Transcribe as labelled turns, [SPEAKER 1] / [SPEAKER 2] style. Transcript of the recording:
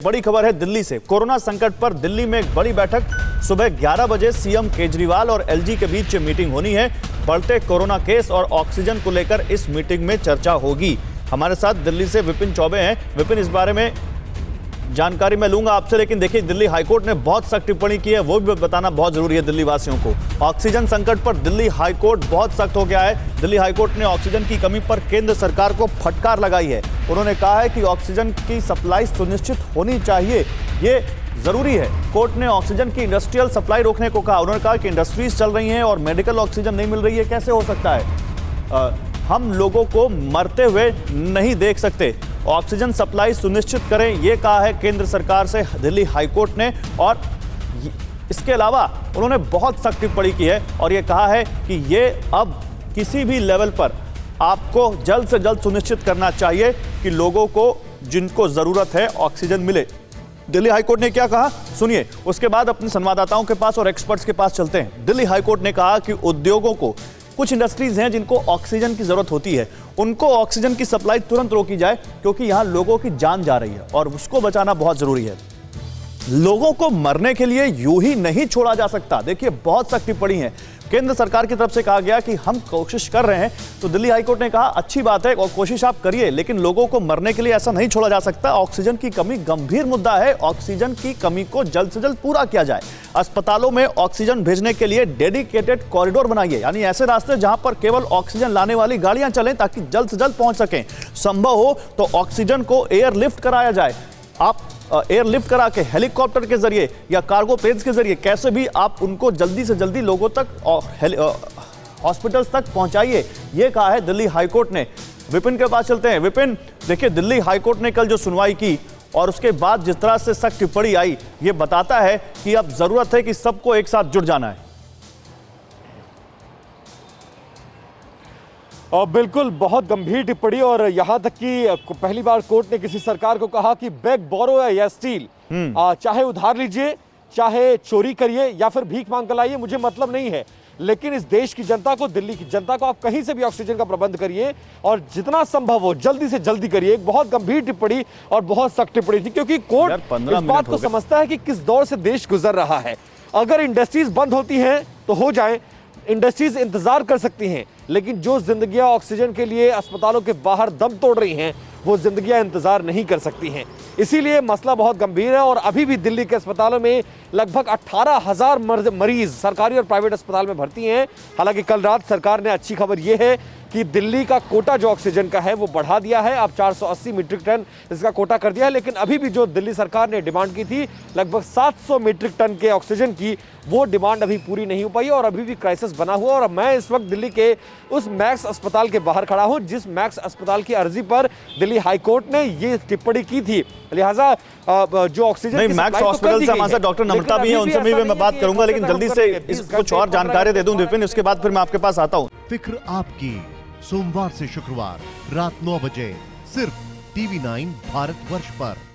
[SPEAKER 1] बड़ी खबर है दिल्ली से। कोरोना संकट पर दिल्ली में एक बड़ी बैठक। सुबह 11 बजे सीएम केजरीवाल और एलजी के बीच मीटिंग होनी है। बढ़ते कोरोना केस और ऑक्सीजन को लेकर इस मीटिंग में चर्चा होगी। हमारे साथ दिल्ली से विपिन चौबे हैं। विपिन, इस बारे में जानकारी मैं लूंगा आपसे, लेकिन देखिए दिल्ली हाईकोर्ट ने बहुत सख्त टिप्पणी की है, वो भी बताना बहुत जरूरी है दिल्ली वासियों को। ऑक्सीजन संकट पर दिल्ली हाईकोर्ट बहुत सख्त हो गया है। दिल्ली हाईकोर्ट ने ऑक्सीजन की कमी पर केंद्र सरकार को फटकार लगाई है। उन्होंने कहा है कि ऑक्सीजन की सप्लाई सुनिश्चित होनी चाहिए, ये जरूरी है। कोर्ट ने ऑक्सीजन की इंडस्ट्रियल सप्लाई रोकने को कहा। उन्होंने कहा कि इंडस्ट्रीज चल रही हैं और मेडिकल ऑक्सीजन नहीं मिल रही है, कैसे हो सकता है? हम लोगों को मरते हुए नहीं देख सकते, ऑक्सीजन सप्लाई सुनिश्चित करें, यह कहा है केंद्र सरकार से दिल्ली हाईकोर्ट ने। और इसके अलावा उन्होंने बहुत सख्त टिप्पणी की है और यह कहा है कि यह अब किसी भी लेवल पर आपको जल्द से जल्द सुनिश्चित करना चाहिए कि लोगों को जिनको जरूरत है ऑक्सीजन मिले। दिल्ली हाईकोर्ट ने क्या कहा सुनिए, उसके बाद अपने संवाददाताओं के पास और एक्सपर्ट्स के पास चलते हैं। दिल्ली हाईकोर्ट ने कहा कि उद्योगों को, कुछ इंडस्ट्रीज हैं जिनको ऑक्सीजन की जरूरत होती है, उनको ऑक्सीजन की सप्लाई तुरंत रोकी जाए, क्योंकि यहां लोगों की जान जा रही है और उसको बचाना बहुत जरूरी है। लोगों को मरने के लिए यूं ही नहीं छोड़ा जा सकता। देखिए बहुत सख्त टिप्पणी है। केंद्र सरकार की तरफ से कहा गया कि हम कोशिश कर रहे हैं, तो दिल्ली हाईकोर्ट ने कहा अच्छी बात है और कोशिश आप करिए, लेकिन लोगों को मरने के लिए ऐसा नहीं छोड़ा जा सकता। ऑक्सीजन की कमी गंभीर मुद्दा है, ऑक्सीजन की कमी को जल्द से जल्द पूरा किया जाए। अस्पतालों में ऑक्सीजन भेजने के लिए डेडिकेटेड कॉरिडोर बनाइए, यानी ऐसे रास्ते जहां पर केवल ऑक्सीजन लाने वाली गाड़ियां चलें ताकि जल्द से जल्द पहुंच सकें। संभव हो तो ऑक्सीजन को एयरलिफ्ट कराया जाए। आप एयरलिफ्ट करा के हेलीकॉप्टर के जरिए या कार्गो प्लेन्स के जरिए कैसे भी आप उनको जल्दी से जल्दी लोगों तक हॉस्पिटल्स तक पहुंचाइए, यह कहा है दिल्ली हाईकोर्ट ने। विपिन के पास चलते हैं। विपिन, देखिए दिल्ली हाईकोर्ट ने कल जो सुनवाई की और उसके बाद जिस तरह से सख्त टिप्पणी आई, यह बताता है कि अब जरूरत है कि सबको एक साथ जुट जाना है।
[SPEAKER 2] और बिल्कुल बहुत गंभीर टिप्पणी, और यहां तक कि पहली बार कोर्ट ने किसी सरकार को कहा कि बेग बोरो या स्टील, चाहे उधार लीजिए, चाहे चोरी करिए या फिर भीख मांग कर लाइए, मुझे मतलब नहीं है, लेकिन इस देश की जनता को, दिल्ली की जनता को आप कहीं से भी ऑक्सीजन का प्रबंध करिए और जितना संभव हो जल्दी से जल्दी करिए। एक बहुत गंभीर टिप्पणी और बहुत सख्त टिप्पणी थी, क्योंकि कोर्ट इस बात को समझता है कि किस दौर से देश गुजर रहा है। अगर इंडस्ट्रीज बंद होती हैं तो हो जाए, इंडस्ट्रीज इंतजार कर सकती हैं, लेकिन जो जिंदगियां ऑक्सीजन के लिए अस्पतालों के बाहर दम तोड़ रही हैं, वो जिंदगियां इंतजार नहीं कर सकती हैं। इसीलिए मसला बहुत गंभीर है और अभी भी दिल्ली के अस्पतालों में लगभग 18,000 मरीज सरकारी और प्राइवेट अस्पताल में भर्ती हैं। हालांकि कल रात सरकार ने, अच्छी खबर यह है कि दिल्ली का कोटा जो ऑक्सीजन का है वो बढ़ा दिया है, अब 480 मीट्रिक टन इसका कोटा कर दिया है। लेकिन अभी भी जो दिल्ली सरकार ने डिमांड की थी लगभग 700 मीट्रिक टन के ऑक्सीजन की, वो डिमांड अभी पूरी नहीं हो पाई और अभी भी क्राइसिस बना हुआ। और मैं इस वक्त दिल्ली के उस मैक्स अस्पताल के बाहर खड़ा हूं, जिस मैक्स अस्पताल की अर्जी पर दिल्ली हाईकोर्ट ने ये टिप्पणी की थी। लिहाजा जो ऑक्सीजन
[SPEAKER 1] नहीं, मैक्स हॉस्पिटल से हमारे साथ डॉक्टर नम्रता भी है, उनसे भी मैं बात करूंगा, लेकिन जल्दी से कुछ और जानकारी दे दूं विपिन, उसके बाद फिर मैं आपके पास आता हूं।
[SPEAKER 3] फिक्र आपकी, सोमवार से शुक्रवार रात 9 बजे सिर्फ TV9 भारतवर्ष पर।